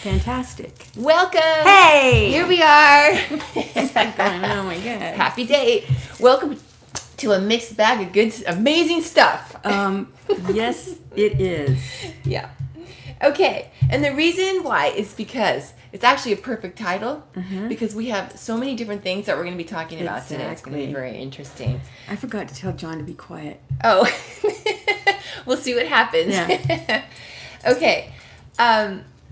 Fantastic. Welcome. Hey! Here we are. Oh my God. Happy day. Welcome to a mixed bag of good, amazing stuff. Yes, it is. Yeah. Okay. And the reason why is because it's actually a perfect title because we have so many different things that we're going to be talking about today. It's going to be very interesting. I forgot to tell John to be quiet. Oh, we'll see what happens. Yeah. Okay.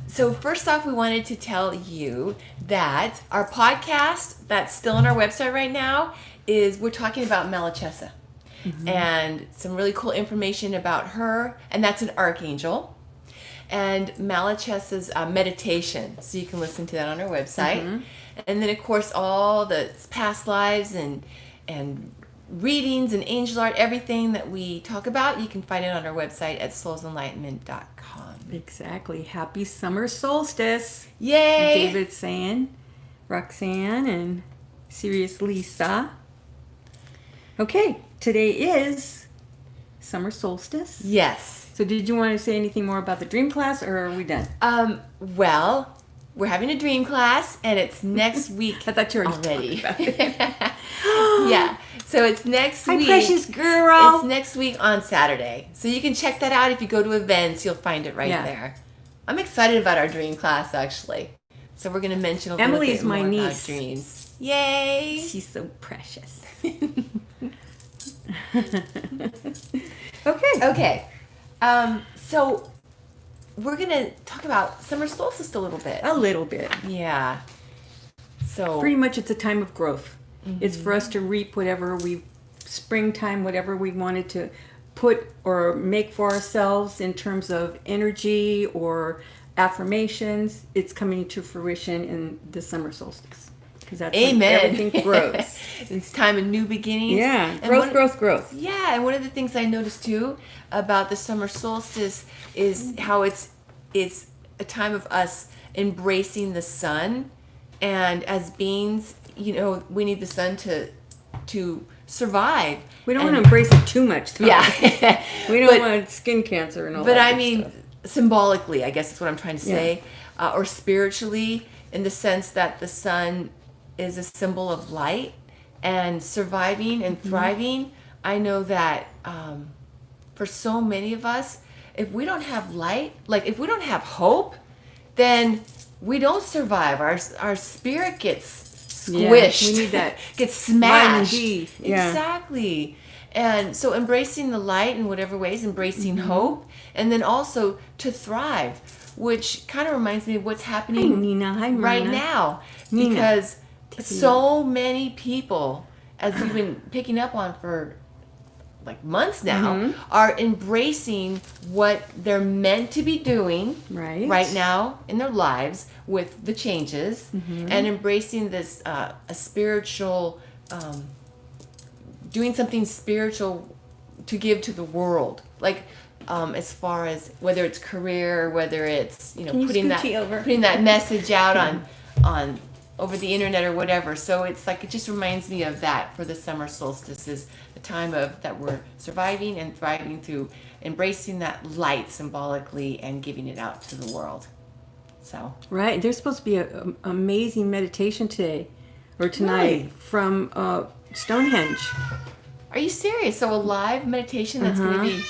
So first off, we wanted to tell you that our podcast that's still on our website right now we're talking about Malachessa and some really cool information about her, and that's an archangel. And Malachessa's meditation, so you can listen to that on our website. And then, of course, all the past lives and readings and angel art, everything that we talk about, you can find it on our website at soulsenlightenment.com. Exactly. Happy summer solstice. Yay! David's saying, Roxanne and Serious Lisa. Okay, today is summer solstice. Yes. So did you want to say anything more about the dream class, or are we done? Well, we're having a dream class, and it's next week. I thought you already talked about it. Yeah. So it's next week. My precious girl. It's next week on Saturday. So you can check that out if you go to events. You'll find it right there. I'm excited about our dream class, actually. So we're going to mention a little Emily's bit more my about niece. Dreams. Yay! She's so precious. Okay. So we're going to talk about summer solstice a little bit. A little bit. Yeah. So pretty much it's a time of growth. It's for us to reap whatever springtime, whatever we wanted to put or make for ourselves in terms of energy or affirmations. It's coming to fruition in the summer solstice. Because that's when everything grows. It's time of new beginnings. Yeah, And growth. Yeah, and one of the things I noticed too about the summer solstice is how it's a time of us embracing the sun, and as beings, we need the sun to survive. We don't want to embrace it too much, though. Yeah. We don't want skin cancer and all that. But I good mean, stuff. Symbolically, I guess is what I'm trying to say, or spiritually, in the sense that the sun is a symbol of light and surviving and thriving. I know that for so many of us, if we don't have light, like if we don't have hope, then we don't survive. Our spirit gets squished. We need that. Gets smashed. Yeah. Exactly. And so embracing the light in whatever ways, embracing hope, and then also to thrive, which kind of reminds me of what's happening right now. Nina. Because so many people, as you've been picking up on for like months now, are embracing what they're meant to be doing right now in their lives with the changes, and embracing this a spiritual, doing something spiritual to give to the world, like as far as whether it's career, whether it's putting that message out on over the internet or whatever. So it's like, it just reminds me of that for the summer solstice, is the time that we're surviving and thriving through embracing that light symbolically and giving it out to the world. So right, there's supposed to be an amazing meditation today or tonight from Stonehenge. Are you serious? So a live meditation that's going to be...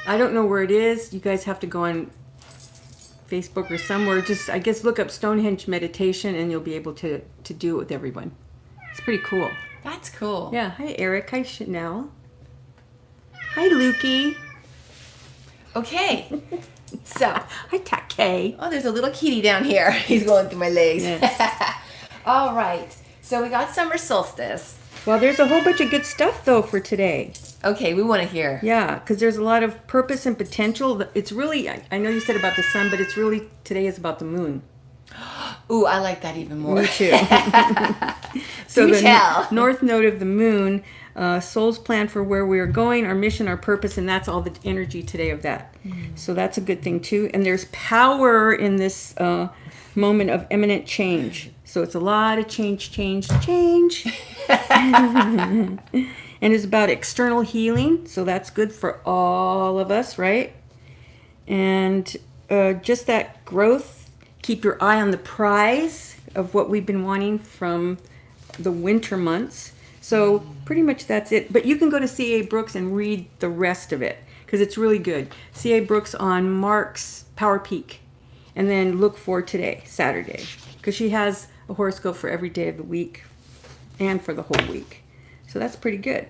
I don't know where it is. You guys have to go on Facebook or somewhere. Just, I guess, look up Stonehenge meditation and you'll be able to do it with everyone. It's pretty cool. That's cool. Yeah. Hi, Eric. Hi, Chanel. Hi, Lukey. Okay. So. Hi, Take. Oh, there's a little kitty down here. He's going through my legs. Yeah. All right. So we got summer solstice. Well, there's a whole bunch of good stuff, though, for today. Okay, we want to hear. Yeah, because there's a lot of purpose and potential. It's really, I know you said about the sun, but it's really, today is about the moon. Ooh, I like that even more. Me too. So the north node of the moon, soul's plan for where we are going, our mission, our purpose, and that's all the energy today of that. So that's a good thing, too. And there's power in this moment of imminent change. So it's a lot of change. And it's about external healing. So that's good for all of us, right? And just that growth, keep your eye on the prize of what we've been wanting from the winter months. So pretty much that's it. But you can go to C.A. Brooks and read the rest of it because it's really good. C.A. Brooks on Mark's Power Peak. And then look for today, Saturday, because she has a horoscope for every day of the week and for the whole week. So that's pretty good.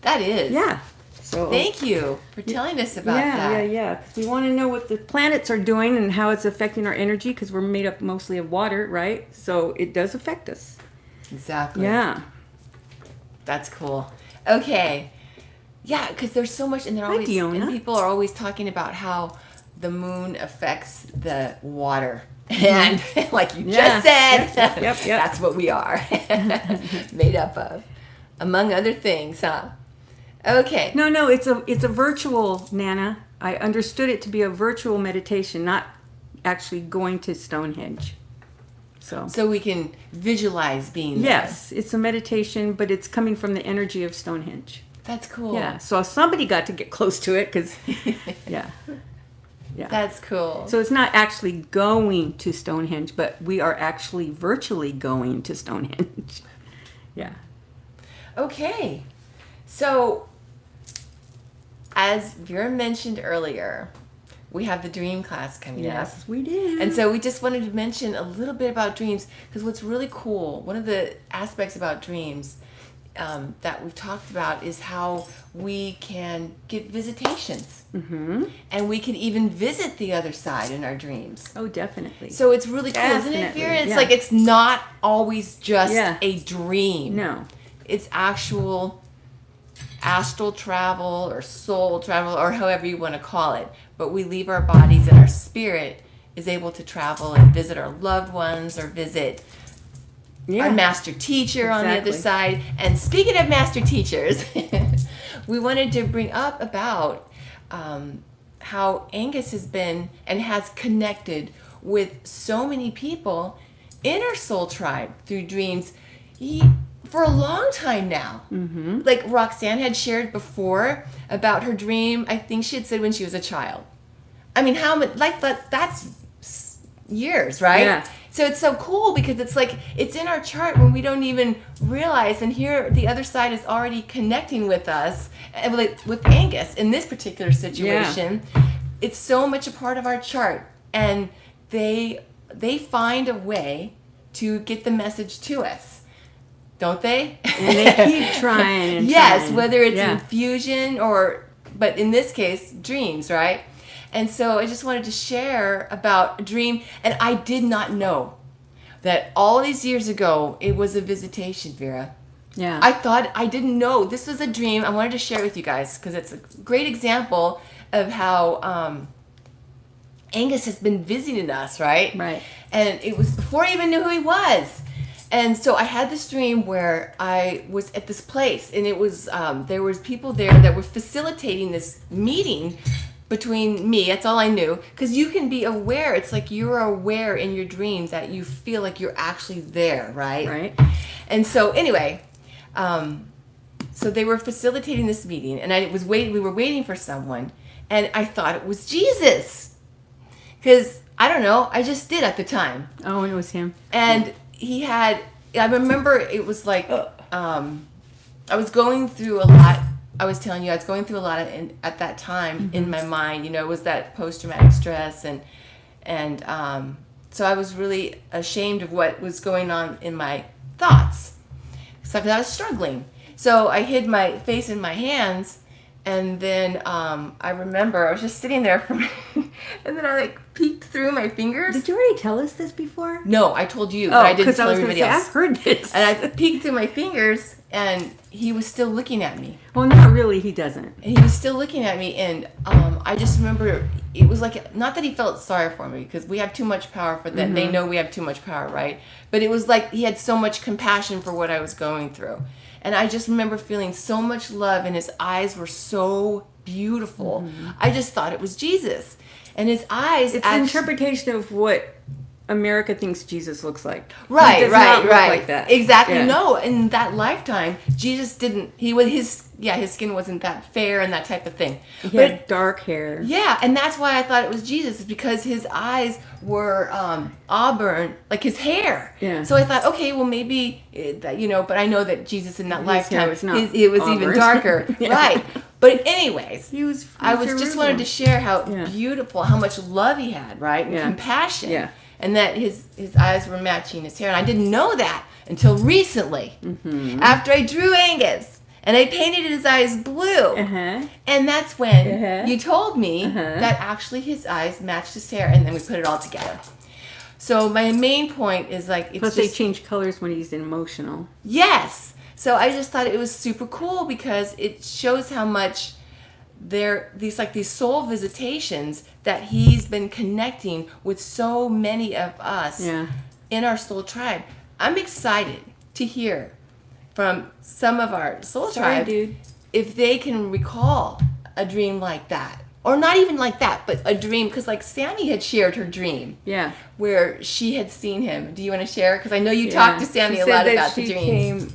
That is. Yeah. So thank you for telling us about that. Yeah. Because we want to know what the planets are doing and how it's affecting our energy because we're made up mostly of water, right? So it does affect us. Exactly. Yeah. That's cool. Okay. Yeah, because there's so much, and they're always, Diona. and people are always talking about how the moon affects the water. And like you just said, yep. that's what we are made up of, among other things, huh? Okay. No, it's a virtual, Nana. I understood it to be a virtual meditation, not actually going to Stonehenge. So we can visualize being there. Yes, it's a meditation, but it's coming from the energy of Stonehenge. That's cool. Yeah, so somebody got to get close to it because, yeah. That's cool. So it's not actually going to Stonehenge, but we are actually virtually going to Stonehenge. Yeah. Okay. So, as Vera mentioned earlier, we have the dream class coming up. Yes, we do. And so we just wanted to mention a little bit about dreams because what's really cool, one of the aspects about dreams that we've talked about is how we can get visitations. Mm-hmm. And we can even visit the other side in our dreams. Oh, definitely. So it's really cool, isn't it, Definitely, Vera? It's yeah. like it's not always just Yeah. a dream. No. It's actual astral travel or soul travel or however you want to call it. But we leave our bodies and our spirit is able to travel and visit our loved ones or visit our master teacher on the other side. And speaking of master teachers, we wanted to bring up about how Angus has been and has connected with so many people in our soul tribe through dreams for a long time now. Mm-hmm. Like Roxanne had shared before about her dream, I think she had said when she was a child. I mean, how much, like that's years, right? Yeah. So it's so cool because it's like it's in our chart when we don't even realize, and here the other side is already connecting with us, and like with Angus in this particular situation. It's so much a part of our chart, and they find a way to get the message to us, don't they? And they keep trying and yes, trying. whether it's infusion but in this case, dreams, right? And so I just wanted to share about a dream, and I did not know that all these years ago it was a visitation, Vera. Yeah. I didn't know this was a dream. I wanted to share it with you guys because it's a great example of how Angus has been visiting us, right? Right. And it was before I even knew who he was. And so I had this dream where I was at this place, and it was there was people there that were facilitating this meeting between me. That's all I knew, because you can be aware. It's like you're aware in your dreams that you feel like you're actually there, right? Right. And so anyway, so they were facilitating this meeting, and we were waiting for someone, and I thought it was Jesus, because I don't know, I just did at the time. Oh, and it was him. And I remember it was like, I was going through a lot. I was telling you, I was going through a lot at that time in my mind. You know, it was that post-traumatic stress, and so I was really ashamed of what was going on in my thoughts. So I was struggling. So I hid my face in my hands, and then I remember I was just sitting there and then I like peeked through my fingers. Did you already tell us this before? No, I told you, but I didn't tell everybody else. I've heard this. And I peeked through my fingers, and he was still looking at me. Well, not really. He doesn't. And he was still looking at me, and I just remember it was like, not that he felt sorry for me, because we have too much power for them. Mm-hmm. They know we have too much power, right? But it was like he had so much compassion for what I was going through. And I just remember feeling so much love, and his eyes were so beautiful. Mm-hmm. I just thought it was Jesus. And his eyes... It's an interpretation of what America thinks Jesus looks like. Right, he does right, not look right. like that. Exactly. Yeah. No, in that lifetime, Jesus didn't... His his skin wasn't that fair and that type of thing. He had dark hair. Yeah, and that's why I thought it was Jesus, is because his eyes were auburn, like his hair. Yeah. So I thought, okay, well maybe that, but I know that Jesus in that lifetime, was not it was even auburn. darker, Yeah. right? But anyways, I was just Jerusalem. wanted to share how beautiful, how much love he had, right, and compassion, and that his eyes were matching his hair, and I didn't know that until recently, after I drew Angus. And I painted his eyes blue. And that's when you told me that actually his eyes matched his hair, and then we put it all together. So my main point is like, it's Plus they change colors when he's emotional. Yes. So I just thought it was super cool because it shows how much these soul visitations that he's been connecting with so many of us in our soul tribe. I'm excited to hear from some of our soul tribe if they can recall a dream like that, or not even like that, but a dream, because like Sammy had shared her dream where she had seen him. Do you want to share? Because I know you talked to Sammy a lot about the dreams.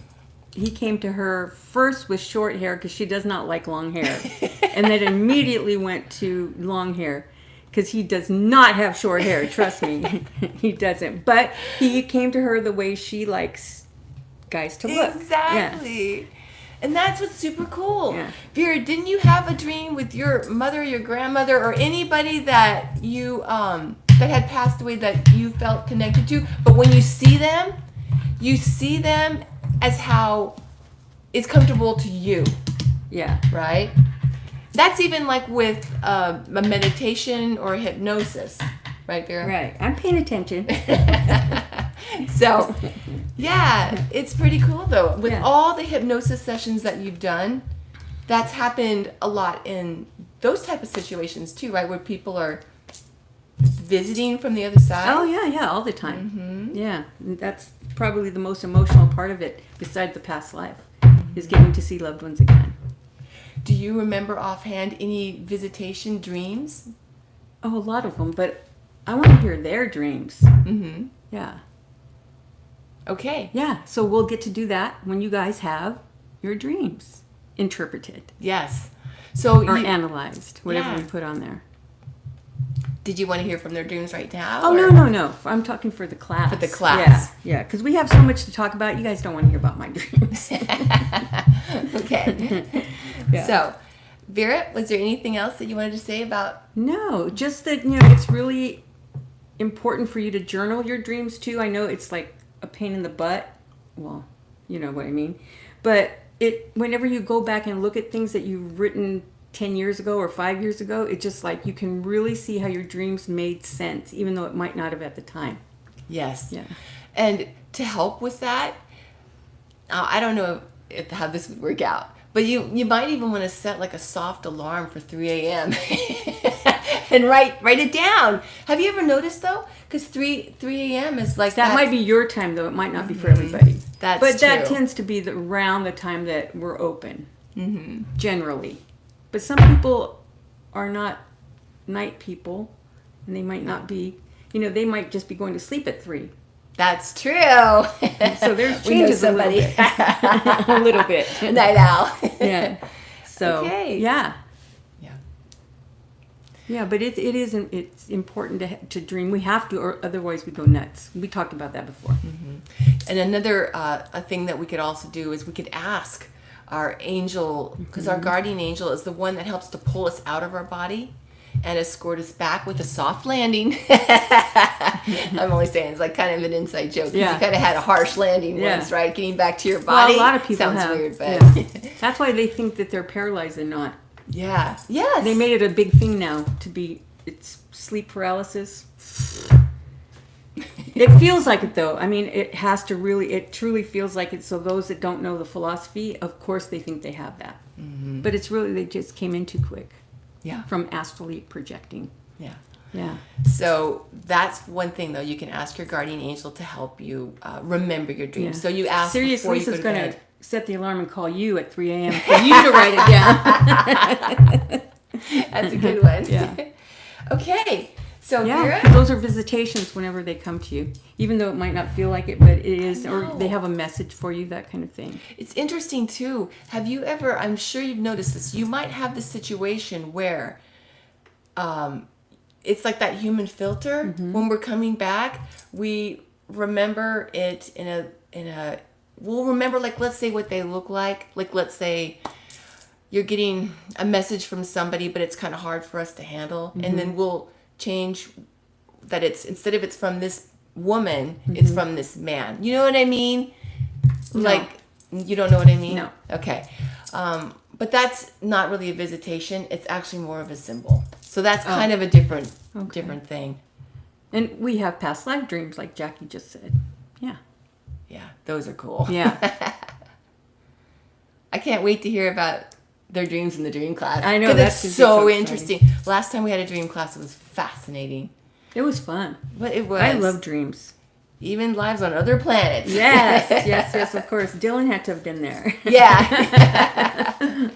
He came to her first with short hair because she does not like long hair, and then immediately went to long hair because he does not have short hair. Trust me, he doesn't. But he came to her the way she likes guys to look. Exactly. And that's what's super cool. Vera, didn't you have a dream with your mother, your grandmother, or anybody that you that had passed away that you felt connected to? But when you see them as how it's comfortable to you. Right? That's even like with a meditation or hypnosis. Right, Vera? Right. I'm paying attention. So, it's pretty cool though. With all the hypnosis sessions that you've done, that's happened a lot in those type of situations too, right? Where people are visiting from the other side. Oh, yeah, all the time. Yeah, that's probably the most emotional part of it, besides the past life, is getting to see loved ones again. Do you remember offhand any visitation dreams? Oh, a lot of them, but I want to hear their dreams. Yeah. Okay. Yeah, so we'll get to do that when you guys have your dreams interpreted. Yes. So or analyzed, whatever we put on there. Did you want to hear from their dreams right now? Oh, no. I'm talking for the class. For the class. Yeah, because we have so much to talk about. You guys don't want to hear about my dreams. Okay. So, Vera, was there anything else that you wanted to say about? No, just that, it's really important for you to journal your dreams too. I know it's like a pain in the butt. Well, you know what I mean. But whenever you go back and look at things that you've written 10 years ago or 5 years ago, it's just like you can really see how your dreams made sense, even though it might not have at the time. Yes. Yeah. And to help with that, I don't know how this would work out, but you might even want to set like a soft alarm for 3 a.m. and write it down. Have you ever noticed though? Because 3 a.m. is like that might be your time though. It might not be for everybody. But true. That tends to be around the time that we're open, generally. But some people are not night people, and they might not be. They might just be going to sleep at 3. That's true. So there's changes a little bit. A little bit. Night owl. Yeah. So okay. Yeah. Yeah, but it's important to dream. We have to, or otherwise we go nuts. We talked about that before. And another a thing that we could also do is we could ask our angel, because our guardian angel is the one that helps to pull us out of our body and escort us back with a soft landing. I'm only saying it's like kind of an inside joke. Yeah. You kind of had a harsh landing once, right? Getting back to your body. Well, a lot of people sounds have. weird, but that's why they think that they're paralyzed and not. Yeah. Yes. They made it a big thing now to be. It's sleep paralysis. It feels like it though. I mean, it truly feels like it. So those that don't know the philosophy, of course they think they have that. But it's really, they just came in too quick. Yeah. From astrally projecting. Yeah. Yeah. So that's one thing though. You can ask your guardian angel to help you remember your dreams. Yeah. So you ask Seriously, before you go Lisa's to going bed. to set the alarm and call you at 3 a.m. for you to write it down. That's a good one. Yeah. Okay. So Yeah, Vera, those are visitations whenever they come to you, even though it might not feel like it, but it is, or they have a message for you, that kind of thing. it's interesting too. Have you ever? I'm sure you've noticed this. You might have this situation where, it's like that human filter. When we're coming back, we remember it in a. We'll remember, like, let's say what they look like. Like, let's say you're getting a message from somebody, but it's kind of hard for us to handle, and then we'll change that instead of it's from this woman, it's from this man. You know what I mean? No. Like, you don't know what I mean? No. Okay. But that's not really a visitation. It's actually more of a symbol. So that's kind of a different thing. And we have past life dreams, like Jackie just said. Yeah. Yeah, those are cool. Yeah. I can't wait to hear about their dreams in the dream class. I know, 'Cause that's it's gonna so be so interesting. Last time we had a dream class, it was fascinating. It was fun. But it was. I love dreams. Even lives on other planets. Yes, of course. Dylan had to have been there. Yeah.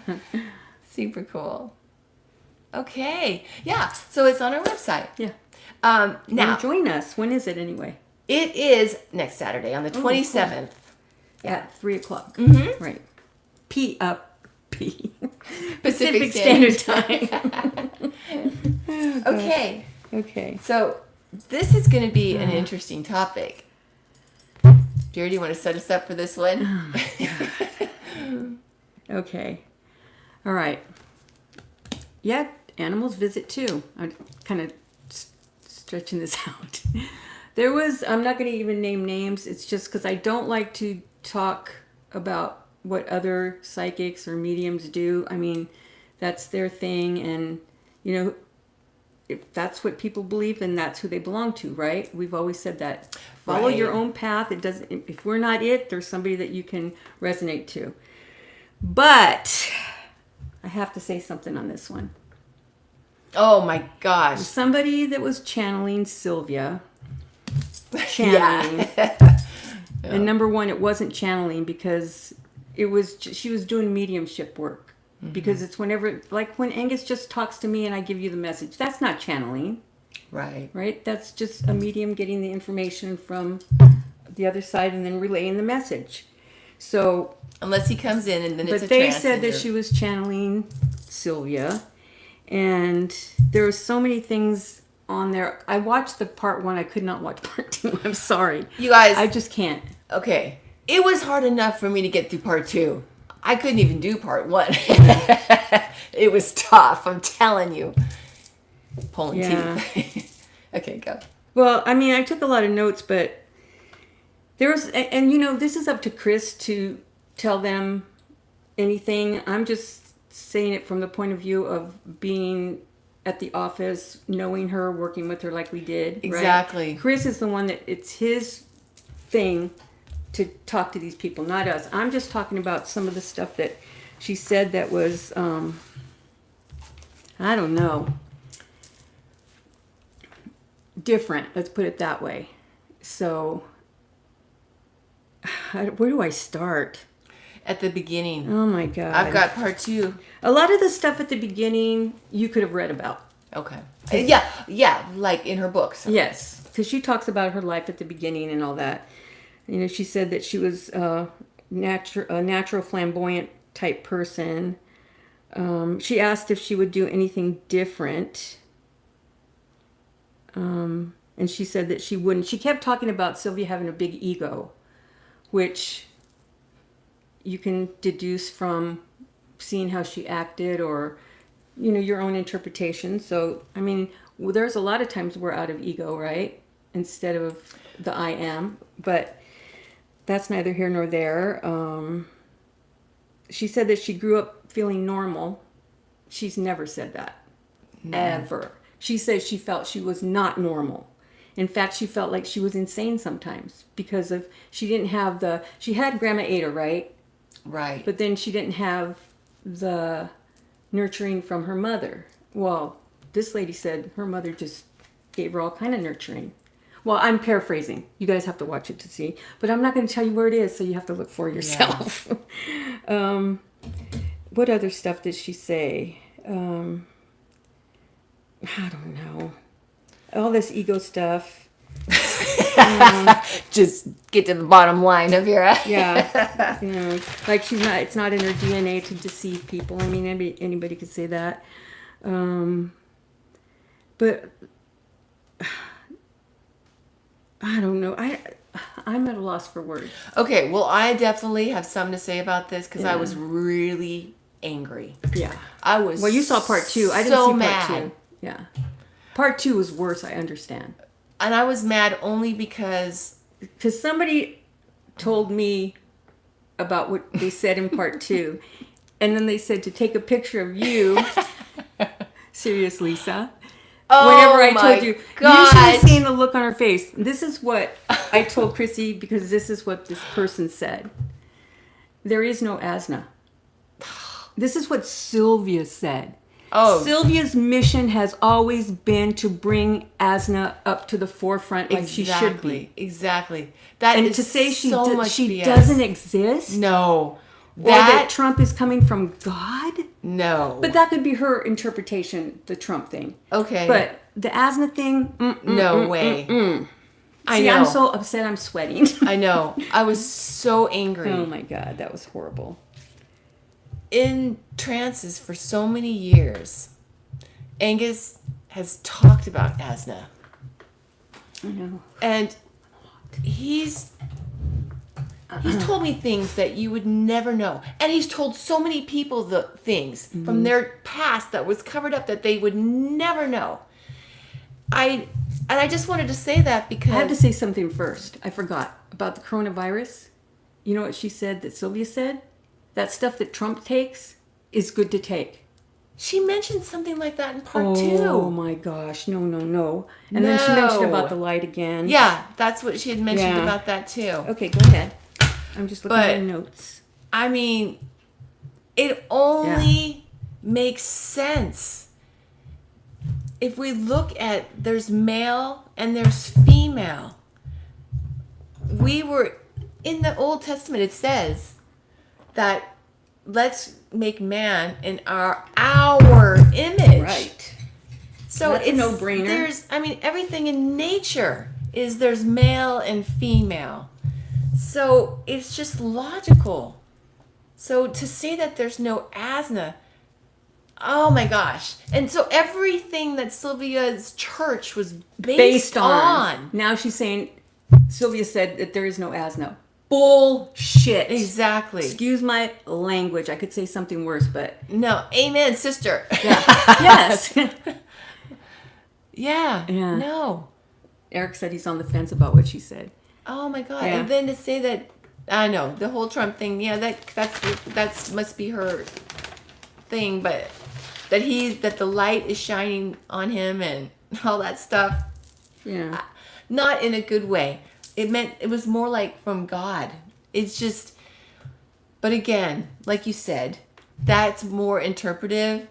Super cool. Okay. Yeah. So it's on our website. Yeah. Now, join us. When is it anyway? it is next Saturday on the 27th. At 3:00. Right. Pacific Standard Time. Okay. Okay. So this is going to be an interesting topic. Jared, do you want to set us up for this one? Okay. All right. Yeah, animals visit too. I'm kind of stretching this out. I'm not going to even name names. It's just because I don't like to talk about what other psychics or mediums do. I mean, that's their thing. And, if that's what people believe, then that's who they belong to, right? We've always said that. Follow your own path. If we're not it, there's somebody that you can resonate to. But I have to say something on this one. Oh my gosh. Somebody that was channeling Sylvia. Channeling. And number one, it wasn't channeling because she was doing mediumship work. Because it's whenever, like when Angus just talks to me and I give you the message, that's not channeling. Right? That's just a medium getting the information from the other side and then relaying the message. So, unless he comes in and then it's a but they transmitter. said that she was channeling Sylvia, and there were so many things on there. I watched the part 1. I could not watch part 2. I'm sorry, You guys. I just can't. Okay. It was hard enough for me to get through part 2. I couldn't even do part 1. It was tough, I'm telling you. Pulling teeth. Okay, go. Well, I mean, I took a lot of notes, but there was, and this is up to Chris to tell them anything. I'm just saying it from the point of view of being at the office, knowing her, working with her like we did. Exactly. Right? Chris is the one that it's his thing to talk to these people, not us. I'm just talking about some of the stuff that she said that was, I don't know, different. Let's put it that way. So, where do I start? At the beginning. Oh my God. I've got part 2. A lot of the stuff at the beginning you could have read about. Okay. Yeah, like in her books. Yes, because she talks about her life at the beginning and all that. She said that she was a natural flamboyant type person. She asked if she would do anything different. And she said that she wouldn't. She kept talking about Sylvia having a big ego, which you can deduce from seeing how she acted or, your own interpretation. So, I mean, there's a lot of times we're out of ego, right? Instead of the I am. But that's neither here nor there. She said that she grew up feeling normal. She's never said that. No. Ever. She says she felt she was not normal. In fact, she felt like she was insane sometimes because of, she had Grandma Ada, right? Right. But then she didn't have the nurturing from her mother. Well, this lady said her mother just gave her all kind of nurturing. Well, I'm paraphrasing. You guys have to watch it to see. But I'm not going to tell you where it is, so you have to look for it yourself. Yeah. What other stuff did she say? I don't know. all this ego stuff. Just get to the bottom line of Vera. Yeah, like it's not in her DNA to deceive people. I mean, anybody could say that. But I don't know. I'm at a loss for words. Okay, well, I definitely have something to say about this because I was really angry. Yeah. I was. Well, you saw part 2. I didn't so see mad. part 2. Yeah. Part 2 was worse, I understand. And I was mad only because somebody told me about what they said in part 2. And then they said to take a picture of you. Serious, Lisa. Whenever I told you, you should have seen the look on her face. This is what I told Chrissy because this is what this person said. There is no Azna. This is what Sylvia said. Oh. Sylvia's mission has always been to bring Azna up to the forefront like she should be. Exactly. That and is to say she BS. doesn't exist. No. Or that Trump is coming from God? No. But that could be her interpretation, the Trump thing. Okay. But the Azna thing, no way. I know. I'm so upset I'm sweating. I know. I was so angry. Oh my God, that was horrible. In trances for so many years, Angus has talked about Azna. I know. And he's told me things that you would never know. And he's told so many people the things from their past that was covered up that they would never know. I just wanted to say that because I have to say something first. I forgot about the coronavirus. You know what she said that Sylvia said? That stuff that Trump takes is good to take. she mentioned something like that in part 2. Oh my gosh, no. And then she mentioned about the light again. Yeah, that's what she had mentioned about that too. Okay, go ahead. I'm just looking at the notes. I mean, it only makes sense. If we look at, there's male and there's female. We were, in the Old Testament it says that let's make man in our image. Right. So that's it's a no-brainer. Everything in nature there's male and female. So it's just logical. So to say that there's no Azna, oh my gosh. And so everything that Sylvia's church was based on. Now she's saying, Sylvia said that there is no Azna. Bullshit. Exactly. Excuse my language. I could say something worse, but... No. Amen, sister. Yeah. Yes. Yeah. Yeah. No. Eric said he's on the fence about what she said. Oh my God. Yeah. And then to say that, I know, the whole Trump thing, that's must be her thing, but that the light is shining on him and all that stuff. Yeah. Not in a good way. It was more like from God. It's just, but again, like you said, that's more interpretive.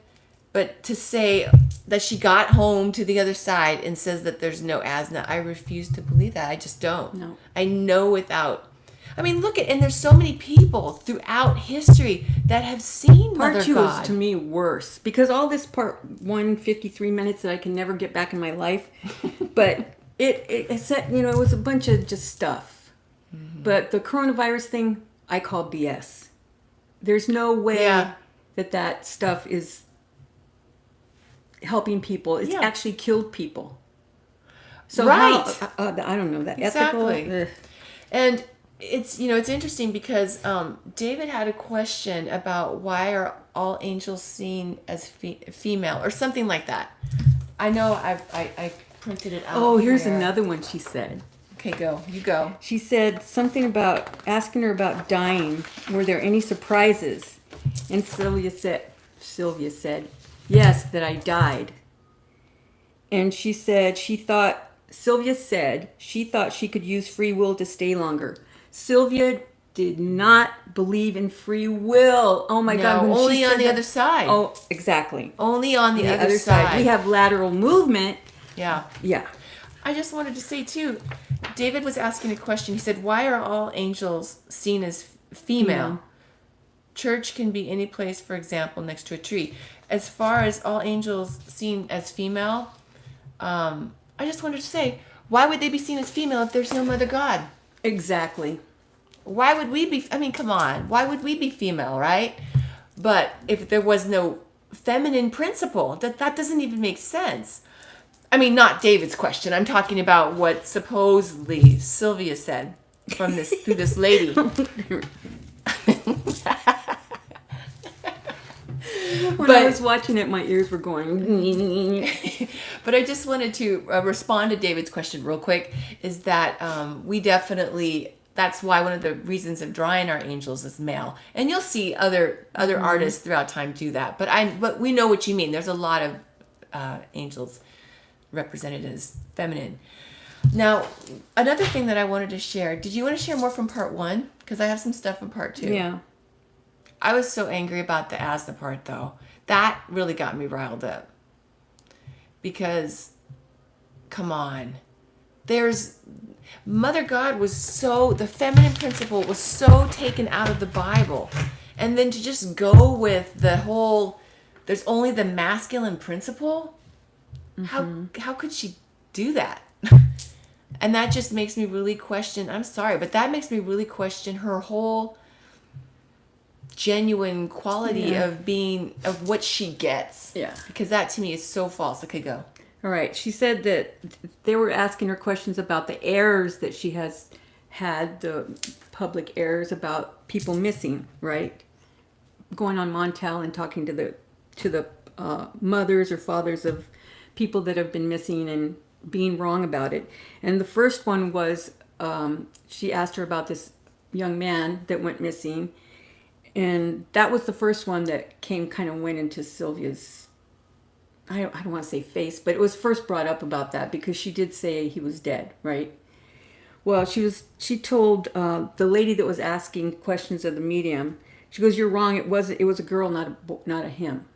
But to say that she got home to the other side and says that there's no Azna, I refuse to believe that. I just don't. No. I know without. I mean, and there's so many people throughout history that have seen Part Mother 2 God. is to me worse because all this part 1, 53 minutes that I can never get back in my life, but it said, it was a bunch of just stuff. Mm-hmm. But the coronavirus thing, I call BS. There's no way that stuff is helping people. It's actually killed people. So right. I don't know that exactly. ethical. And it's it's interesting because David had a question about why are all angels seen as female or something like that. I know I printed it out. Oh, here's another one she said. Okay, go. You go. She said something about asking her about dying. Were there any surprises? And Sylvia said, yes, that I died. And Sylvia said she thought she could use free will to stay longer. Sylvia did not believe in free will. Oh my God. Only on the other side. Oh, exactly. Only on the other side. We have lateral movement. Yeah. Yeah. I just wanted to say too, David was asking a question. He said, why are all angels seen as female? Church can be any place, for example, next to a tree. As far as all angels seen as female, I just wanted to say, why would they be seen as female if there's no mother god? Exactly. Why would we be, I mean, come on. Why would we be female, right? But if there was no feminine principle, that doesn't even make sense. I mean, not David's question. I'm talking about what supposedly Sylvia said from this through this lady. When I was watching it, my ears were going. But I just wanted to respond to David's question real quick. Is that we definitely, that's why one of the reasons of drawing our angels is male, and you'll see other artists throughout time do that. But we know what you mean. There's a lot of angels represented as feminine. Now, another thing that I wanted to share. Did you want to share more from part 1? Because I have some stuff from part 2. Yeah. I was so angry about the Azna part, though. That really got me riled up. Because, come on. Mother God was the feminine principle was so taken out of the Bible. And then to just go with the whole, there's only the masculine principle? How could she do that? And that just makes me really question, I'm sorry, but that makes me really question her whole genuine quality of what she gets. Yeah. Because that to me is so false. Okay, go. All right. She said that they were asking her questions about the errors that she has had, the public errors about people missing, right? Going on Montel and talking to the mothers or fathers of people that have been missing and being wrong about it. And the first one was she asked her about this young man that went missing. And that was the first one that went into Sylvia's, I don't want to say face, but it was first brought up about that because she did say he was dead, right? Well, she told the lady that was asking questions of the medium, she goes, "You're wrong. It was a girl, not a him.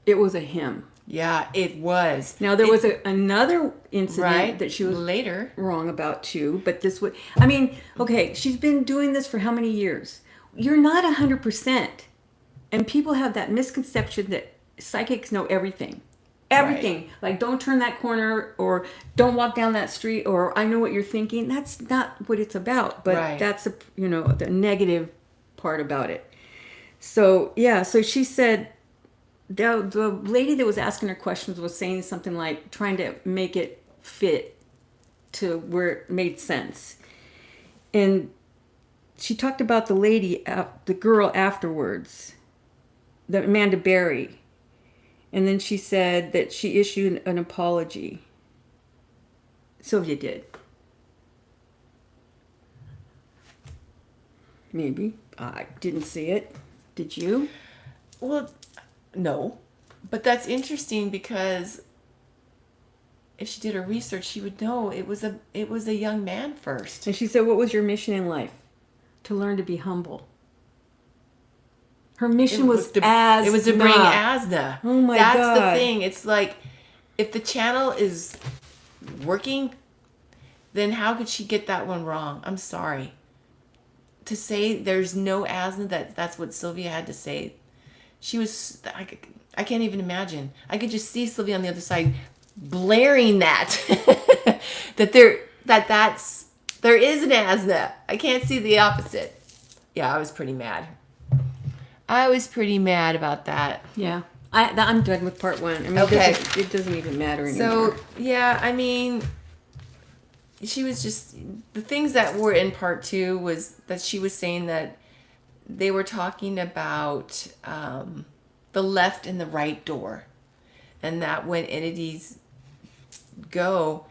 It was a him." Yeah, it was. Now there was another incident right, that she was later wrong about too, but this would, I mean, okay, she's been doing this for how many years? You're not 100%. And people have that misconception that psychics know everything. Everything. Right. Like, don't turn that corner, or don't walk down that street, or I know what you're thinking. That's not what it's about. But that's the negative part about it. So, yeah, so she said, the lady that was asking her questions was saying something like trying to make it fit to where it made sense. And she talked about the lady, the girl afterwards, the Amanda Berry. And then she said that she issued an apology. Sylvia did. Maybe. I didn't see it. Did you? Well, no. But that's interesting because if she did her research, she would know it was a young man first. And she said, "What was your mission in life?" To learn to be humble. Her mission was to bring Azna. Oh my God. That's the thing. It's like, if the channel is working, then how could she get that one wrong? I'm sorry. To say there's no Azna, that's what Sylvia had to say. She was, I can't even imagine. I could just see Sylvia on the other side blaring that. There is an Azna. I can't see the opposite. Yeah, I was pretty mad. I was pretty mad about that. Yeah. I'm done with part 1. I mean, okay. It doesn't even matter anymore. So, yeah, I mean, she was just, the things that were in part 2 was that she was saying that they were talking about the left and the right door. And that when entities go,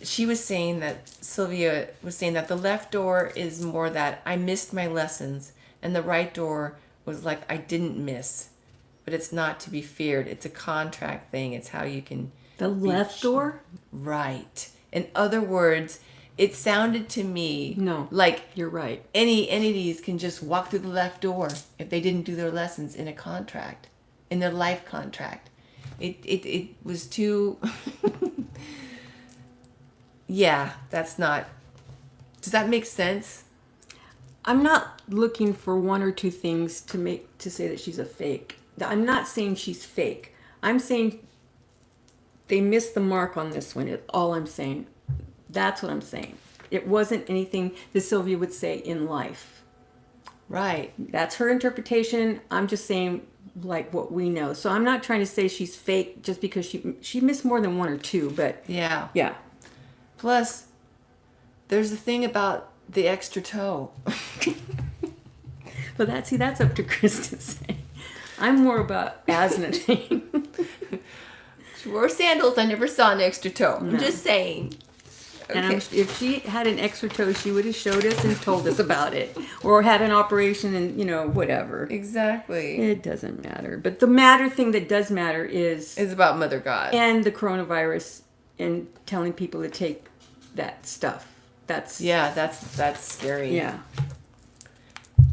she was saying that, Sylvia was saying that the left door is more that I missed my lessons, and the right door was like I didn't miss, but it's not to be feared. It's a contract thing. It's how you can... The left door? Right. In other words, it sounded to me like you're right. Any entities can just walk through the left door if they didn't do their lessons in a contract, in their life contract. It was too... Yeah, that's not... Does that make sense? I'm not looking for one or two things to say that she's a fake. I'm not saying she's fake. I'm saying they missed the mark on this one. All I'm saying. That's what I'm saying. It wasn't anything that Sylvia would say in life. Right. That's her interpretation. I'm just saying like what we know. So I'm not trying to say she's fake just because she missed more than one or two, but Yeah. yeah. Plus, there's the thing about the extra toe. But that's up to Chris to say. I'm more about Azna. She wore sandals. I never saw an extra toe. I'm just saying. And Okay. if she had an extra toe, she would have showed us and told us about it, or had an operation and whatever. Exactly. It doesn't matter. But the thing that does matter is It's about Mother God. and the coronavirus and telling people to take that stuff. That's scary. yeah.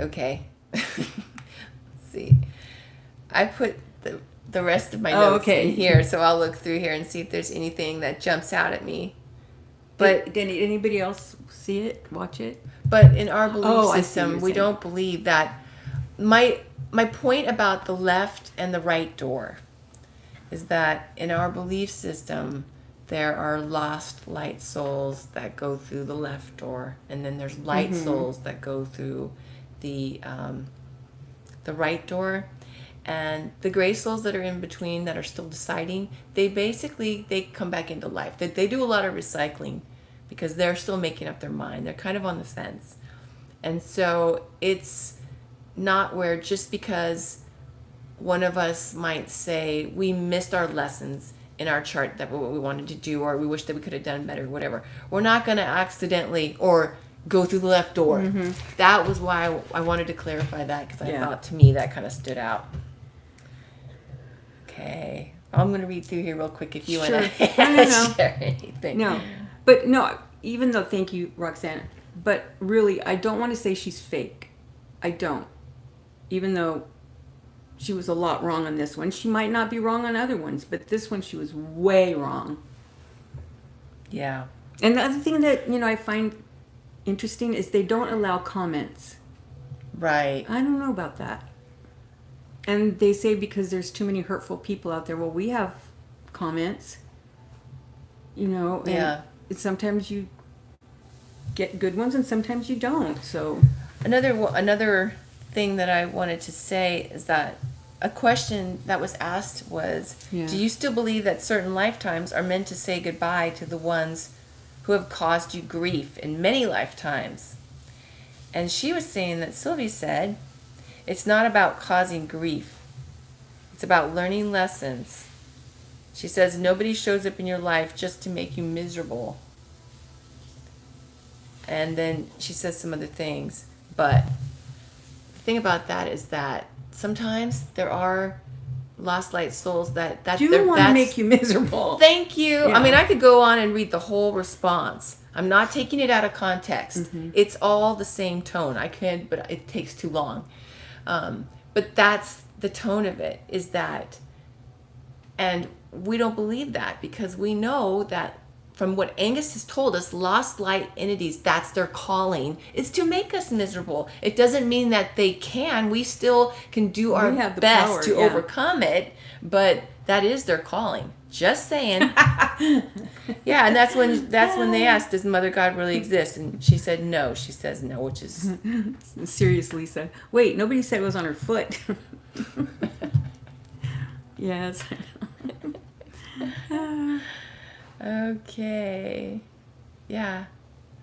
Okay. Let's see. I put the rest of my notes in here, so I'll look through here and see if there's anything that jumps out at me. But did anybody else see it? Watch it? But in our belief I see what system, you're we saying. don't believe that. My point about the left and the right door is that in our belief system, there are lost light souls that go through the left door, and then there's light souls that go through the right door. And the gray souls that are in between that are still deciding, they come back into life. They do a lot of recycling because they're still making up their mind. They're kind of on the fence. And so it's not where just because one of us might say we missed our lessons in our chart that what we wanted to do, or we wish that we could have done better, whatever. We're not going to accidentally or go through the left door. That was why I wanted to clarify that, because I thought to me that kind of stood out. Okay, I'm going to read through here real quick if you want to share anything. No, but no, even though, thank you, Roxanne, but really, I don't want to say she's fake. I don't. Even though she was a lot wrong on this one. She might not be wrong on other ones, but this one she was way wrong. Yeah. And the other thing that, I find interesting is they don't allow comments. Right. I don't know about that. And they say because there's too many hurtful people out there. Well, we have comments, and sometimes you get good ones and sometimes you don't. So another thing that I wanted to say is that a question that was asked was, do you still believe that certain lifetimes are meant to say goodbye to the ones who have caused you grief in many lifetimes? And she was saying that Sylvia said, it's not about causing grief. It's about learning lessons. She says nobody shows up in your life just to make you miserable. And then she says some other things. But the thing about that is that sometimes there are lost light souls that do want to make you miserable. Thank you. Yeah. I mean, I could go on and read the whole response. I'm not taking it out of context. It's all the same tone. I could, but it takes too long. But that's the tone of it, is that, and we don't believe that because we know that from what Angus has told us, lost light entities, that's their calling, is to make us miserable. It doesn't mean that they can. We still can do our best to overcome it, but that is their calling. Just saying. Yeah, and that's when they asked, does Mother God really exist? And she said no. She says no, which is... Seriously said, wait, nobody said it was on her foot. Yes. Okay. Yeah.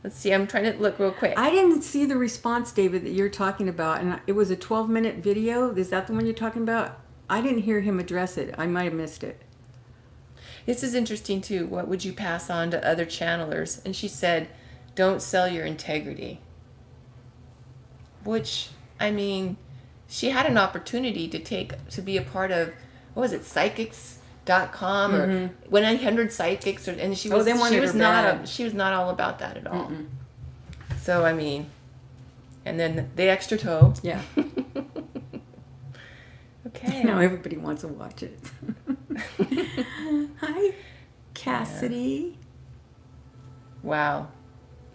Let's see. I'm trying to look real quick. I didn't see the response, David, that you're talking about. And it was a 12-minute video. Is that the one you're talking about? I didn't hear him address it. I might have missed it. This is interesting, too. What would you pass on to other channelers? And she said, don't sell your integrity. Which, I mean, she had an opportunity to be a part of, what was it, psychics.com or 1-800 psychics, and she was she was not all about that at all. So I mean, and then the extra toe. Yeah. Okay. Now everybody wants to watch it. Hi, Cassidy. Wow.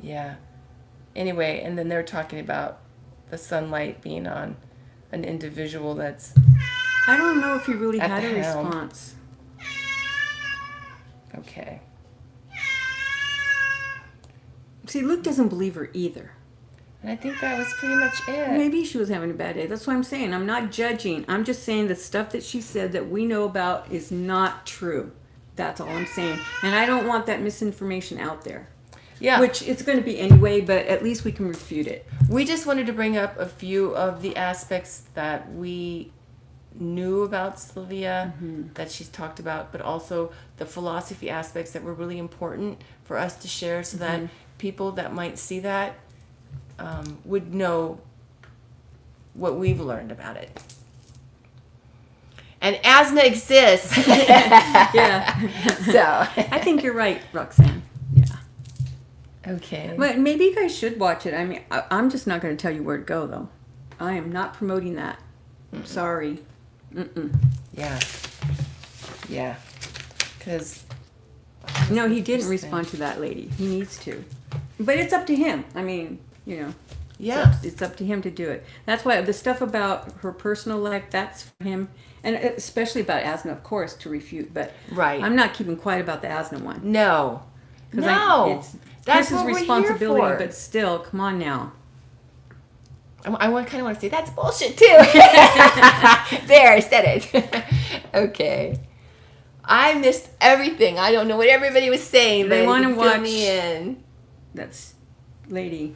Yeah. Anyway, and then they're talking about the sunlight being on an individual that's... I don't know if he really At had the a helm. response. Okay. See, Luke doesn't believe her either. And I think that was pretty much it. Maybe she was having a bad day. That's what I'm saying. I'm not judging. I'm just saying the stuff that she said that we know about is not true. That's all I'm saying. And I don't want that misinformation out there. Yeah. Which it's going to be anyway, but at least we can refute it. We just wanted to bring up a few of the aspects that we knew about Sylvia, that she's talked about, but also the philosophy aspects that were really important for us to share so that people that might see that would know what we've learned about it. And Azna exists. Yeah. So I think you're right, Roxanne. Yeah. okay. But maybe you guys should watch it. I mean, I'm just not going to tell you where to go, though. I am not promoting that. I'm sorry. Yeah. Yeah. Because No, he didn't respond to that lady. He needs to. But it's up to him. I mean, you know. yeah. It's up to him to do it. That's why the stuff about her personal life, that's for him. And especially about Azna, of course, to refute. But Right. I'm not keeping quiet about the Azna one. No. 'Cause No. it's That's Chris's what we're responsibility, here for. but still, come on now. I kind of want to say that's bullshit too. There, I said it. Okay. I missed everything. I don't know what everybody was saying. They but wanna you fill watch- me in. That's lady.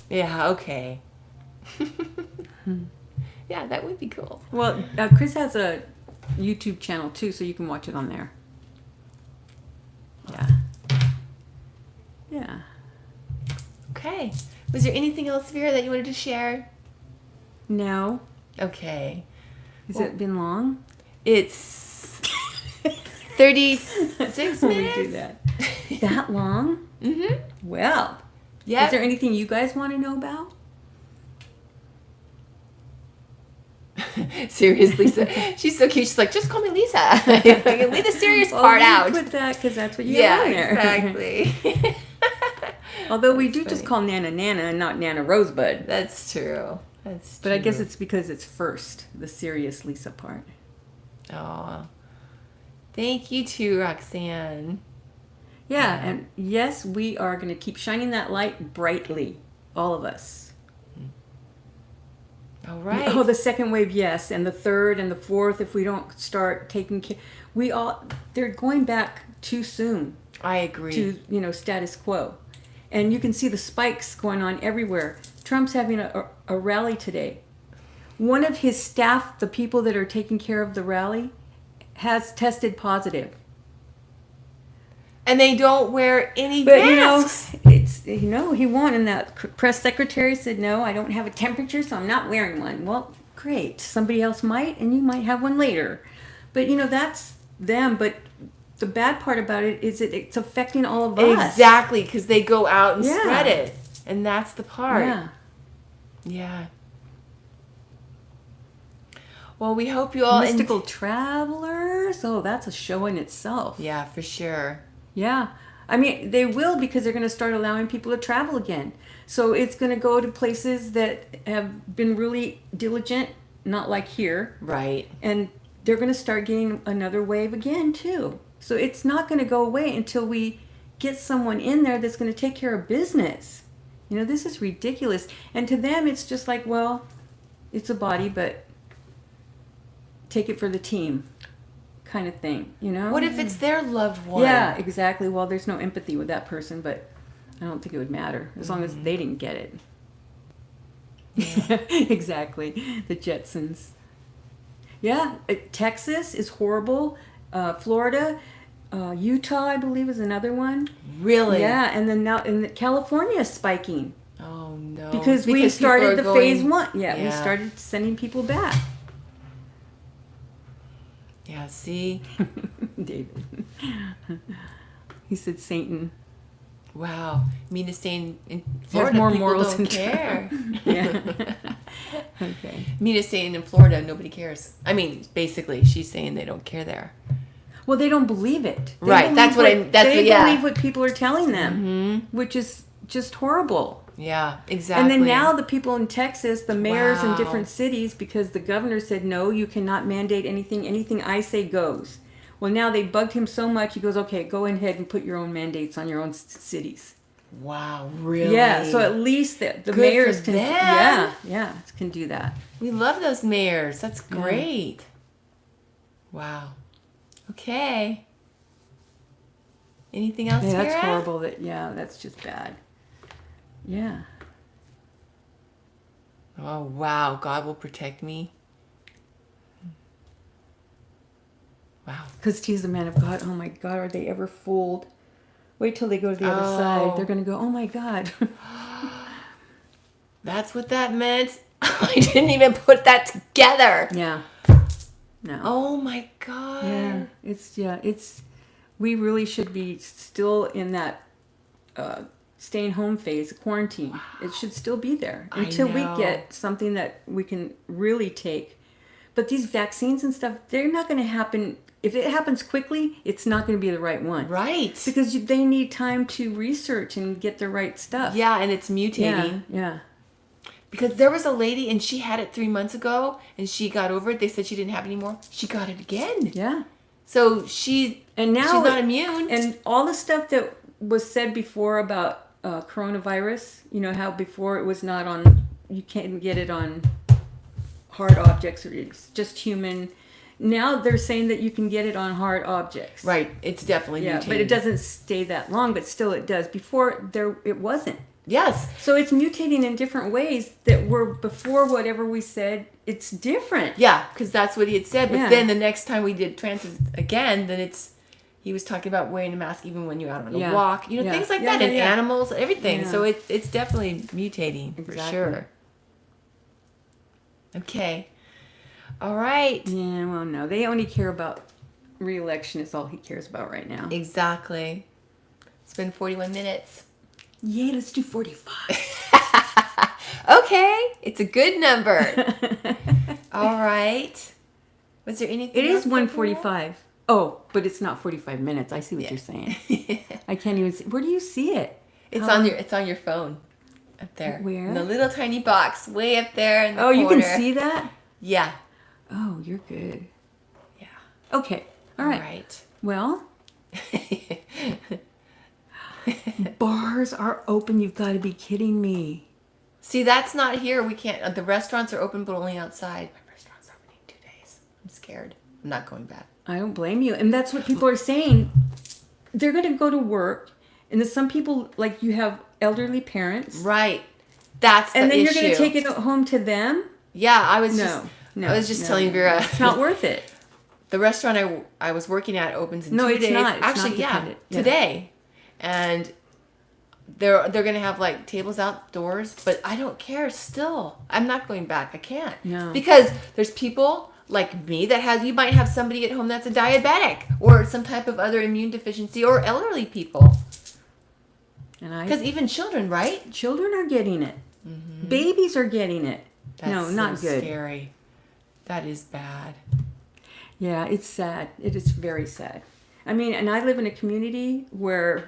Yeah. Okay. Yeah, that would be cool. Well, Chris has a YouTube channel too, so you can watch it on there. Yeah. Yeah. Okay. Was there anything else, Vera, that you wanted to share? No. Okay. Has it been long? It's 36 When we minutes. do that. That long? Mm-hmm. Well. Yeah. Is there anything you guys want to know about? Seriously, she's so cute. She's like, just call me Lisa. Leave the serious part we out. put that because that's what you Yeah, got on there. exactly. Although we do funny. just call Nana Nana and not Nana Rosebud. That's true. That's true. But I guess it's because it's first, the serious Lisa part. Aw. Thank you too, Roxanne. Yeah, and yes, we are going to keep shining that light brightly. All of us. All right. Oh, the second wave, yes. And the third and the fourth, if we don't start taking care. They're going back too soon I agree. to, status quo. And you can see the spikes going on everywhere. Trump's having a rally today. One of his staff, the people that are taking care of the rally, has tested positive. And they don't wear any But masks. he won, and that press secretary said, no, I don't have a temperature, so I'm not wearing one. Well, great. Somebody else might, and you might have one later. But, that's them. But the bad part about it is that it's affecting all of us. Exactly, because they go out and Yeah. spread it. And that's the part. Yeah. Yeah. Well, we hope you all... Mystical travelers. Oh, that's a show in itself. Yeah, for sure. Yeah. I mean, they will because they're going to start allowing people to travel again. So it's going to go to places that have been really diligent, not like here. Right. And they're going to start getting another wave again, too. So it's not going to go away until we get someone in there that's going to take care of business. This is ridiculous. And to them, it's just like, well, it's a body, but take it for the team kind of thing, What if it's their loved one? Yeah, exactly. Well, there's no empathy with that person, but I don't think it would matter as long as they didn't get it. Yeah. Exactly. The Jetsons. Yeah, Texas is horrible. Florida, Utah, I believe, is another one. Really? Yeah, and then now in California is spiking Oh, no. because we people started are the going- phase 1. Yeah, we started sending people back. Yeah, see? David. He said Satan. Wow. You mean to say in There's Florida, more people morals don't than care. Yeah. Okay. You mean to say in Florida, nobody cares. I mean, basically, she's saying they don't care there. Well, they don't believe it. They Right, that's believe what I- that's they what- yeah. believe what people are telling them, which is just horrible. Yeah, exactly. And then now the people in Texas, the mayors in Wow. different cities, because the governor said, no, you cannot mandate anything. Anything I say goes. Well, now they bugged him so much. He goes, okay, go ahead and put your own mandates on your own cities. Wow, really? Yeah, so at least the Good mayors for can. them. Yeah, can do that. We love those mayors. That's great. Wow. Okay. Anything else, Yeah, that's Vera? horrible. That's just bad. Yeah. Oh, wow. God will protect me. Wow. Because he's the man of God. Oh my God, are they ever fooled? Wait till they go to the other side. They're going to go, oh my God. That's what that meant? I didn't even put that together. Yeah. No. Oh my God. Yeah. We really should be still in that staying home phase, quarantine. Wow. It should still be there until we get something that we can really take. But these vaccines and stuff, they're not going to happen. If it happens quickly, it's not going to be the right one. Right. Because they need time to research and get the right stuff. Yeah, and it's mutating. Yeah. Because there was a lady and she had it 3 months ago and she got over it. They said she didn't have it anymore. She got it again. Yeah. So now she's not immune. And all the stuff that was said before about coronavirus, you know, how before it was not on, you can't get it on hard objects or it's just human. Now they're saying that you can get it on hard objects. Right. It's definitely mutating. But it doesn't stay that long, but still it does. Before it wasn't. Yes. So it's mutating in different ways that were before whatever we said, it's different. Yeah, because that's what he had said. But then the next time we did trances again, then he was talking about wearing a mask even when you're out on a walk. You know, things like that. And animals, everything. Yeah. So it's definitely mutating for sure. Okay. All right. Yeah, well, no. They only care about re-election is all he cares about right now. Exactly. It's been 41 minutes. Yay, let's do 45. Okay. It's a good number. All right. Was there anything It is else 1:45. Oh, but it's not 45 minutes. I see what you're saying. I can't even see. Where do you see it? It's on your phone. Up there. Where? In the little tiny box way up there in the corner. corner. You can see that? Yeah. Oh, you're good. Yeah. Okay. All right. Well, bars are open. You've got to be kidding me. See, that's not here. We can't. The restaurants are open, but only outside. My restaurant's opening 2 days. I'm scared. I'm not going back. I don't blame you. And that's what people are saying. They're going to go to work. And then some people, like you have elderly parents. Right. That's the issue. And then you're going to take it home to them? Yeah, I was just telling Vera. It's not worth it. The restaurant I was working at opens in 2 days. No, it's not. It's actually, not today. And they're going to have like tables outdoors, but I don't care still. I'm not going back. I can't. No. Because there's people like me you might have somebody at home that's a diabetic or some type of other immune deficiency or elderly people. Because even children, right? Children are getting it. Mm-hmm. Babies are getting it. That's not so good. Scary. That is bad. Yeah, it's sad. It is very sad. I mean, and I live in a community where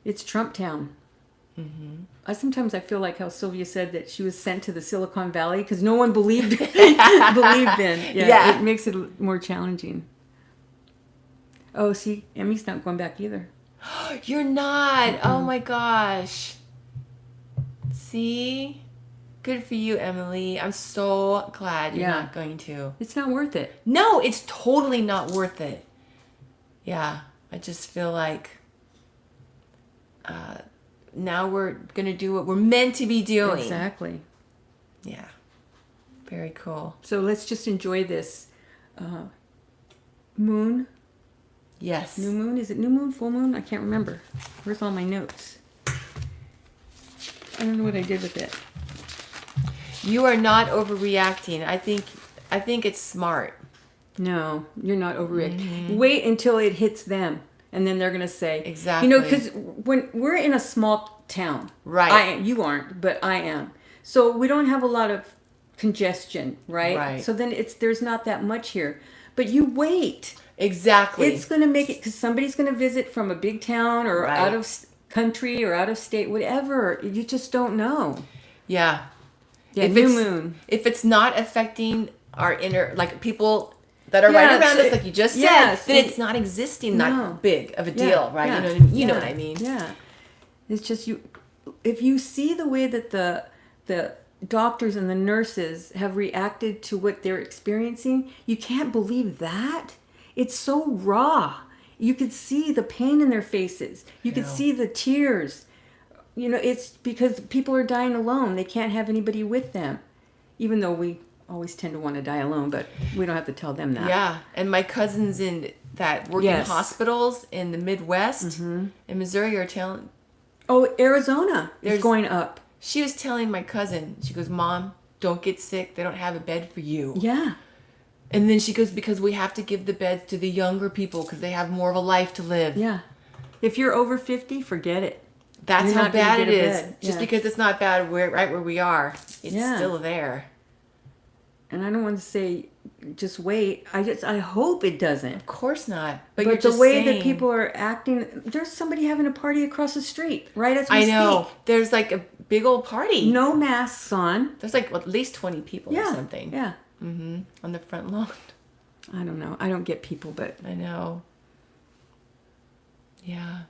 it's Trump town. Mm-hmm. Sometimes I feel like how Sylvia said that she was sent to the Silicon Valley because no one believed in. Yeah, it makes it more challenging. Oh, see, Emmy's not going back either. You're not. Mm-hmm. Oh my gosh. See? Good for you, Emily. I'm so glad you're not going to. It's not worth it. No, it's totally not worth it. Yeah, I just feel like now we're going to do what we're meant to be doing. Exactly. Yeah. Very cool. So let's just enjoy this moon. Yes. New moon? Is it new moon? Full moon? I can't remember. Where's all my notes? I don't know what I did with it. You are not overreacting. I think it's smart. No, you're not overreacting. Mm-hmm. Wait until it hits them, and then they're gonna say exactly. You know, because when we're in a small town, right? You aren't, but I am. So we don't have a lot of congestion, right? Right. So then there's not that much here. But you wait. Exactly. It's gonna make it because somebody's gonna visit from a big town or out of country or out of state, whatever. You just don't know. Yeah. Yeah, new moon. If it's not affecting our inner, like people that are right around so- us, like you just said, yes, then it's not existing that big of a deal, right? Yeah, You know what I mean? You know yeah, what I mean? Yeah. It's just if you see the way that the doctors and the nurses have reacted to what they're experiencing, you can't believe that. It's so raw. You could see the pain in their faces. You could know. see the tears. It's because people are dying alone. They can't have anybody with them. Even though we always tend to want to die alone, but we don't have to tell them that. Yeah, and my cousins that work in hospitals in the Midwest in Missouri are telling. Oh, Arizona is going up. She was telling my cousin, she goes, "Mom, don't get sick. They don't have a bed for you." Yeah. And then she goes, "Because we have to give the beds to the younger people because they have more of a life to live." Yeah. If you're over 50, forget it. That's You're how not gonna bad get it a is. bed. Just Yeah. because it's not bad right where we are, it's still there. And I don't want to say just wait. I hope it doesn't. Of course not. But you're the just way saying, that people are acting, there's somebody having a party across the street right as we I know. speak. There's like a big old party. No masks on. There's like at least 20 people or something. Yeah. On the front lawn. I don't know. I don't get people, but I know. Yeah.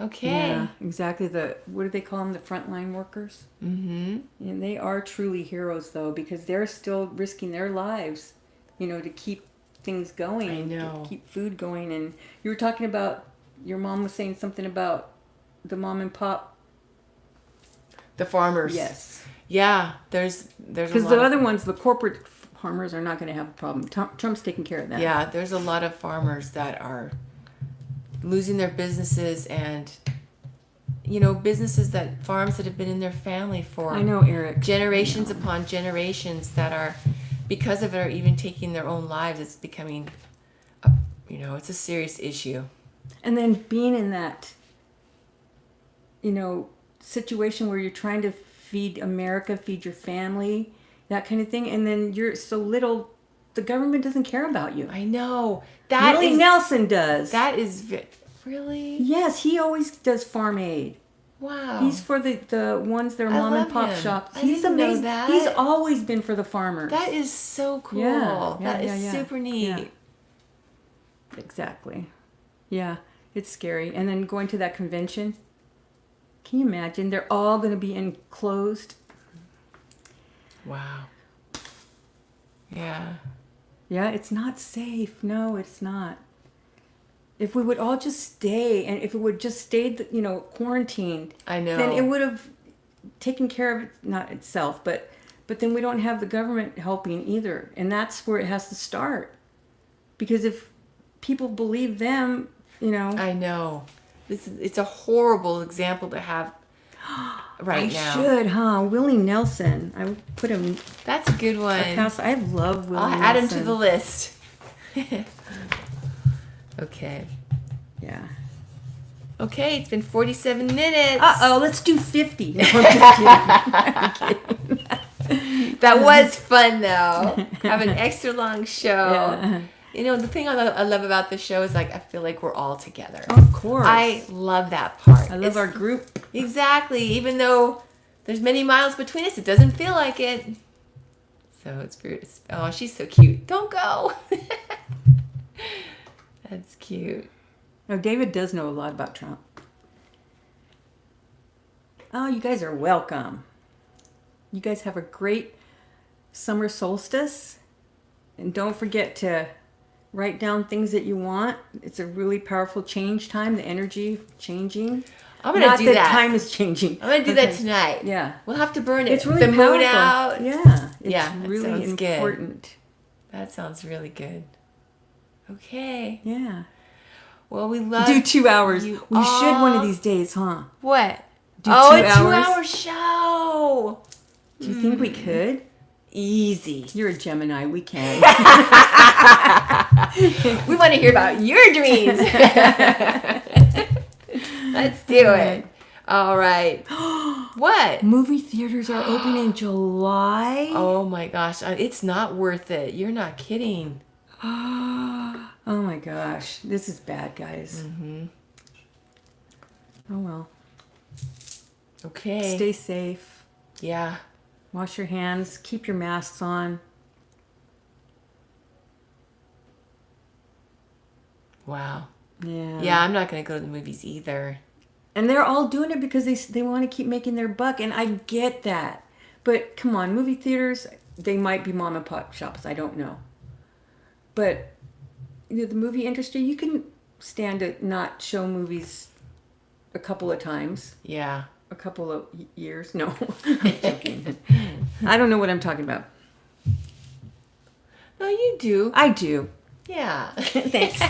Okay. yeah, exactly. What do they call them? The frontline workers. And they are truly heroes, though, because they're still risking their lives, to keep things going. I know. To keep food going. And you were talking about, your mom was saying something about the mom and pop. The farmers. Yes. Yeah. There's Because the other ones, the corporate farmers, are not going to have a problem. Trump's taking care of that. Yeah. There's a lot of farmers that are losing their businesses and farms that have been in their family for I know, Eric. generations upon generations that are because of it are even taking their own lives. It's becoming it's a serious issue. And then being in that situation where you're trying to feed America, feed your family, that kind of thing, and then you're so little, the government doesn't care about you. I know. Willie Nelson does. That is really? Yes, he always does farm aid. Wow. He's for the ones that are I mom and love pop him. shops. I He's didn't know amazing. that. He's always been for the farmers. That is so cool. Yeah, That is yeah. super neat. Yeah. Exactly. Yeah, it's scary. And then going to that convention, can you imagine? They're all going to be enclosed. Wow. Yeah. Yeah, it's not safe. No, it's not. If we would all just stay, and if it would just stay, quarantined, I know. then it would have taken care of it, not itself, but then we don't have the government helping either, and that's where it has to start. Because if people believe them, I know. It's a horrible example to have right now. I should, huh? Willie Nelson. I would put him. That's a good one. I love Willie Nelson. I'll add him to the list. Okay. Yeah. Okay, it's been 47 minutes. Uh-oh, let's do 50. No, I'm just kidding. That was fun, though. Have an extra long show. Yeah. The thing I love about the show is, I feel like we're all together. Of course. I love that part. I love our group. Exactly. Even though there's many miles between us, it doesn't feel like it. So it's great. Oh, she's so cute. Don't go. That's cute. No, David does know a lot about Trump. Oh, you guys are welcome. You guys have a great summer solstice. And don't forget to write down things that you want. It's a really powerful change time, the energy changing. I'm going to do that. Time is changing. I'm going to do that tonight. Yeah. We'll have to burn it. It's really the moon powerful. out. Yeah. It's that really sounds important. Good. That sounds really good. Okay. Yeah. Well, we love do 2 hours. We all. should one of these days, huh? What? Do 2 a hours? 2-hour show. Do you think we could? Easy. You're a Gemini. We can. We want to hear about your dreams. Let's do it. All right. What? Movie theaters are open in July. Oh my gosh. It's not worth it. You're not kidding. Oh my gosh. This is bad, guys. Mm-hmm. Oh well. Okay. Stay safe. Yeah. Wash your hands. Keep your masks on. Wow. Yeah. Yeah, I'm not going to go to the movies either. And they're all doing it because they want to keep making their buck, and I get that. But come on, movie theaters, they might be mom and pop shops. I don't know. But the movie industry, you can stand to not show movies a couple of times. Yeah. A couple of years. No, I'm joking. I don't know what I'm talking about. No, you do. I do. Yeah. Thanks.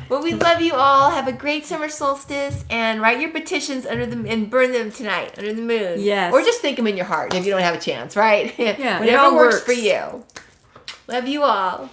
Well, we love you all. Have a great summer solstice, and write your petitions and burn them tonight under the moon. Yes. Or just think them in your heart if you don't have a chance, right? Yeah, it Whatever all works works for you. Love you all.